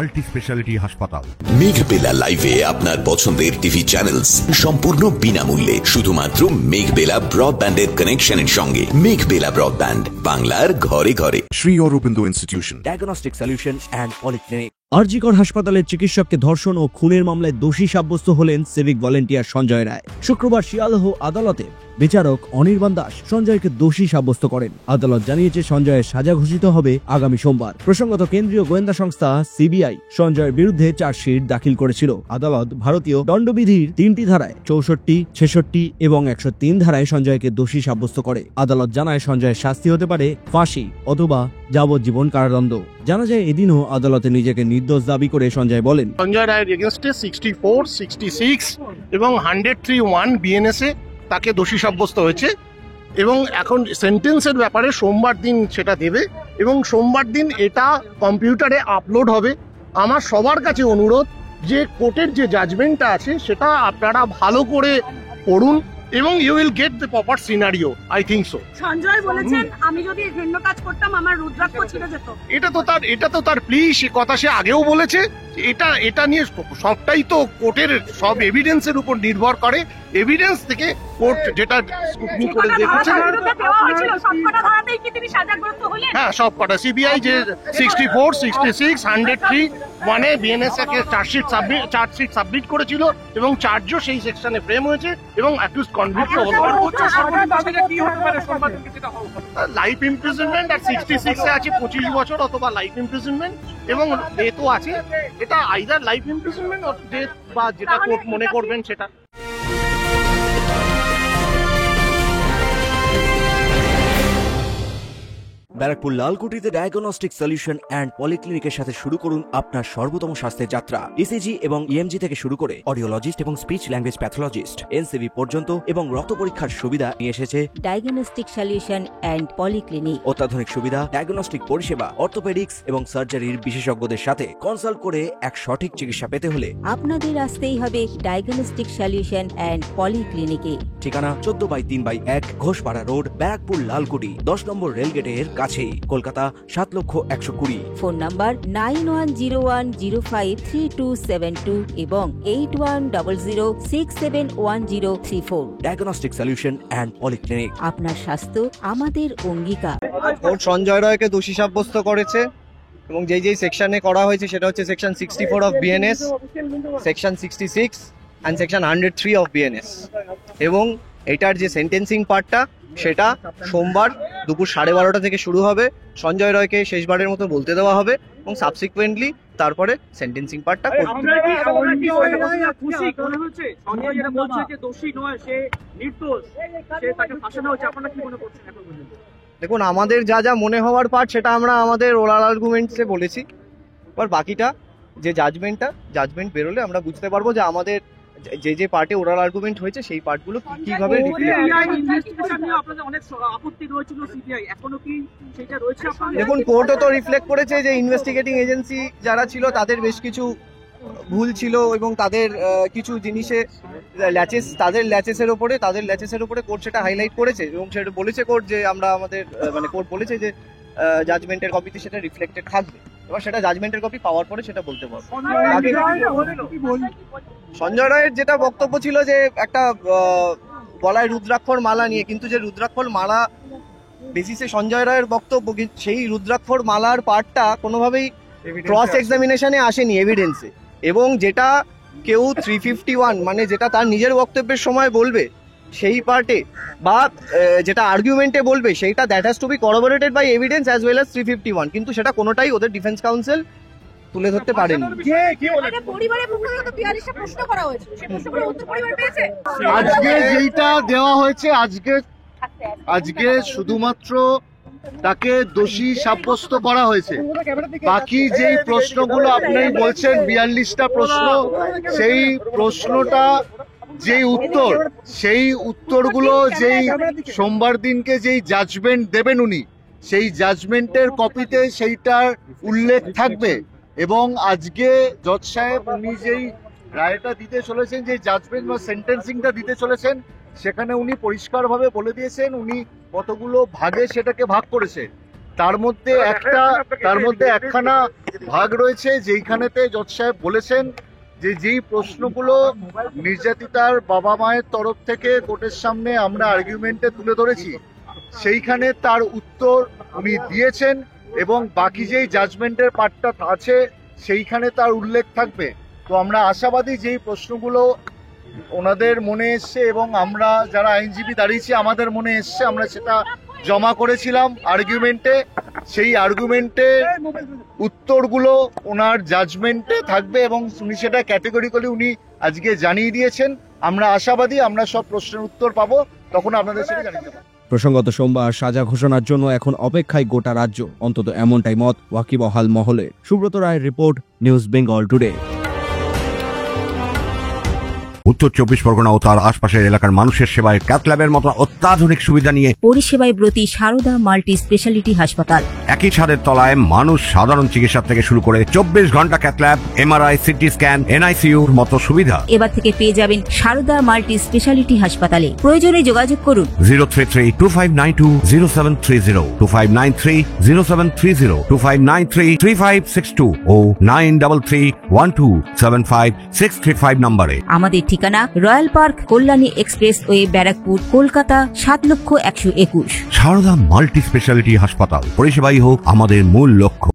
Multi specialty হাসপাতাল। মেঘবেলা লাইভে আপনার পছন্দের টিভি চ্যানেলস সম্পূর্ণ বিনামূল্যে, শুধুমাত্র মেঘবেলা ব্রডব্যান্ডের কানেকশনের সঙ্গে। মেঘবেলা ব্রডব্যান্ড, বাংলার ঘরে ঘরে। Shri Aurobindo institution, diagnostic solution and polyclinic. RG Kar হাসপাতালের চিকিৎসককে ধর্ষণ ও খুনের মামলায় দোষী সাব্যস্ত হলেন সিভিক ভলেন্টিয়ার সঞ্জয় রায়। শুক্রবার শিয়ালদহ আদালতে বিচারক অনির্বাণ দাস সঞ্জয়কে দোষী সাব্যস্ত করেন। আদালত জানিয়েছে সঞ্জয়ের সাজা ঘোষিত হবে আগামী সোমবার। প্রসঙ্গত, কেন্দ্রীয় গোয়েন্দা সংস্থা সিবিআই সঞ্জয়ের বিরুদ্ধে চার্জশিট দাখিল করেছিল। আদালত ভারতীয় দণ্ডবিধির 3টি ধারায় 64, 66 এবং 103 ধারায় সঞ্জয়কে দোষী সাব্যস্ত করে। আদালত জানায় সঞ্জয়ের শাস্তি হতে পারে ফাঁসি অথবা যাবজ্জীবন কারাদণ্ড। জানা যায় এদিনও আদালতে নিজেকে নির্দোষ দাবি করে সঞ্জয় বলেন, সঞ্জয় রায়ের এগেনস্টে 64, 66 এবং 103(1) বিএনএসএ তাকে দোষী সাব্যস্ত হয়েছে এবং এখন সেন্টেন্সের ব্যাপারে সোমবার দিন সেটা দেবে এবং সোমবার দিন এটা কম্পিউটারে আপলোড হবে। আমার সবার কাছে অনুরোধ যে কোর্টের যে জাজমেন্টটা আছে সেটা আপনারা ভালো করে পড়ুন এবং you will get the proper scenario. I think so. Sanjay বলেছেন, আমি যদি ঘৃণ্য কাজ করতাম আমার রুদ্রাক্ষ ছিঁড়ে যেত। এটা তো তার প্লিজ, সে কথা সে আগেও বলেছে। এটা নিয়ে সবটাই তো কোর্টের সব এভিডেন্সের উপর নির্ভর করে। এভিডেন্স থেকে কোর্ট যেটা স্ক্রুটনি করে দেখেছে, হ্যাঁ সব কটা সিবিআই যে 64, 66, 103(1) বিএনএসএ কে চার্জশিট সাবমিট করেছিল এবং চার্জও সেই সেকশনে ফ্রেম হয়েছে এবং অ্যাকিউজড কনভিক্ট লাইফ ইমপ্রিজনমেন্ট আর 66 এ আছে 25 বছর অথবা লাইফ ইমপ্রিজনমেন্ট এবং ডেথও আছে। এটা either life imprisonment or death বা যেটা কোর্ট মনে করবেন সেটা। ব্যারাকপুর লালকুটিতে ডায়াগনস্টিক সলিউশন অ্যান্ড পলিক্লিনিকের সাথে শুরু করুন আপনার সর্বোত্তম স্বাস্থ্যের যাত্রা। ইসিজি এবং ইএমজি থেকে শুরু করে অডিওলজিস্ট এবং স্পিচ ল্যাঙ্গুয়েজ প্যাথোলজিস্ট, এনসিবি পর্যন্ত এবং রক্ত পরীক্ষার সুবিধা নিয়ে এসেছে ডায়াগনস্টিক সলিউশন অ্যান্ড পলিক্লিনিক। অত্যাধুনিক সুবিধা, ডায়াগনস্টিক পরিষেবা, অর্থোপেডিক্স এবং সার্জারির বিশেষজ্ঞদের সাথে কনসাল্ট করে এক সঠিক চিকিৎসা পেতে হলে আপনাদের আসতেই হবে ডায়াগনস্টিক সলিউশন অ্যান্ড পলিক্লিনিকে। ঠিকানা 14/3/1 ঘোষপাড়া রোড, ব্যারাকপুর লালকুটি, 10 নম্বর রেলগেটের কাছেই, কলকাতা 7,120,000। ফোন নাম্বার 9101053272 এবং 8100671034। Diagnostic solution and polyclinic. আপনার স্বাস্থ্য আমাদের অঙ্গীকার। কোর্ট সঞ্জয় রায়কে দোষী সাব্যস্ত করেছে এবং যেই সেকশনে করা হয়েছে সেটা হচ্ছে section 64 of BNS, section 66 and section 103 of BNS. এবং এটার যে সেন্টেন্সিং পার্টটা সেটা সোমবার দুপুর 12:30 থেকে শুরু হবে। সঞ্জয় রায়কে শেষবারের মতো বলতে দেওয়া হবে এবং সাবসিকুয়েন্টলি তারপরে সেন্টেন্সিং পার্টটা করবে। দেখুন, আমাদের যা যা মনে হওয়ার পার্ট সেটা আমরা আমাদের ওরাল আর্গুমেন্টসে বলেছি। এবার বাকিটা যে জাজমেন্ট বেরোলে আমরা বুঝতে পারবো যে আমাদের যে পার্টে ওরাল আর্গুমেন্ট হয়েছে সেই পার্টগুলো কিভাবে দেখুন, কোর্টও তো রিফ্লেক্ট করেছে যে ইনভেস্টিগেটিং এজেন্সি যারা ছিল তাদের বেশ কিছু ভুল ছিল এবং তাদের কিছু জিনিসে তাদের ল্যাচেসের উপরে কোর্ট সেটা হাইলাইট করেছে এবং সেটা বলেছে কোর্ট যে আমরা আমাদের কোর্ট বলেছে যে জাজমেন্টের কপিতে সেটা রিফ্লেক্টেড থাকবে। এবার সেটা জাজমেন্টের কপি পাওয়ার পরে সেটা বলতে পারবো। সঞ্জয় রায়ের যেটা বক্তব্য ছিল যে একটা গলায় রুদ্রাক্ষর মালা নিয়ে, কিন্তু যে রুদ্রাক্ষর মালা বেসিসে সঞ্জয় রায়ের বক্তব্য, সেই রুদ্রাক্ষর মালার পার্টটা কোনোভাবেই ক্রস এক্সামিনেশনে আসেনি এভিডেন্সে। এবং যেটা কেউ 351 মানে যেটা তার নিজের বক্তব্যের সময় বলবে সেই পার্টে বা যেটা আর্গুমেন্টে বলবে সেইটা that has to be corroborated by evidence as well as 351, কিন্তু সেটা কোনোটাই ওদের ডিফেন্স কাউন্সিল তুলে ধরতে পারেনি। আজকে যেটা দেওয়া হয়েছে, আজকে শুধুমাত্র তাকে দোষী সাব্যস্ত করা হয়েছে। বাকি যেই প্রশ্নগুলো আপনি বলছেন 42টা প্রশ্ন, সেই প্রশ্নটা সেই উত্তরগুলো যেই সোমবার দিনকে যেই জাজমেন্ট দেবেন উনি, সেই জাজমেন্টের কপিতে সেইটার উল্লেখ থাকবে। এবং আজকে জজ সাহেব উনি যেই রায়টা দিতে চলেছেন, যে জাজমেন্ট বা সেন্টেন্সিংটা দিতে চলেছেন, সেখানে উনি পরিষ্কারভাবে বলে দিয়েছেন উনি কতগুলো ভাগে সেটাকে ভাগ করেছে। তার মধ্যে একখানা ভাগ রয়েছে যেইখানেতে জজ সাহেব বলেছেন যে যেই প্রশ্নগুলো নির্যাতিতার বাবা মায়ের তরফ থেকে কোর্টের সামনে আমরা আর্গুমেন্টে তুলে ধরেছি সেইখানে তার উত্তর উনি দিয়েছেন এবং বাকি যেই জাজমেন্টের পার্টটা আছে সেইখানে তার উল্লেখ থাকবে। তো আমরা আশাবাদী যেই প্রশ্নগুলো ওনাদের মনে এসছে এবং আমরা যারা আইনজীবী দাঁড়িয়েছি আমাদের মনে এসছে, আমরা সেটা জমা করেছিলাম আর্গুমেন্টে, সেই আর্গুমেন্টের উত্তরগুলো ওনার জাজমেন্টে থাকবে এবং উনি সেটা ক্যাটেগরিক্যালি উনি আজকে জানিয়ে দিয়েছেন। আমরা আশাবাদী আমরা সব প্রশ্নের উত্তর পাবো, তখন আপনাদের সেটা জানিয়ে দেবো। প্রসঙ্গত সোমবার সাজা ঘোষণার জন্য এখন অপেক্ষায় গোটা রাজ্য, অন্তত এমনটাই মত ওয়াকিবহাল মহলে। সুব্রত রায়ের রিপোর্ট, নিউজ বেঙ্গল টুডে। উত্তর 24 পরগনা ও তার আশপাশের এলাকার মানুষের সেবায় ক্যাথ ল্যাবের মতো অত্যাধুনিক সুবিধা নিয়ে পরিষেবায় ব্রতী সারদা মাল্টি স্পেশালিটি হাসপাতাল। একই ছাদের তলায় মানুষ সাধারণ চিকিৎসা থেকে শুরু করে 24 ঘন্টা cath lab, MRI, CT scan, এনআইসিইউর মতো সুবিধা এবার থেকে পেয়ে যাবেন সারদা মাল্টি স্পেশালিটি হাসপাতালে। প্রয়োজনে যোগাযোগ করুন 033-2592-0730, 2593-0730, 2593-3562 ও 9331275635 নম্বরে। আমাদের ঠিকানা royal park, Kalyani expressway, Barrackpore, Kolkata 7,121,000। Sarada multi specialty হাসপাতাল, পরিষেবাই হোক আমাদের মূল লক্ষ্য।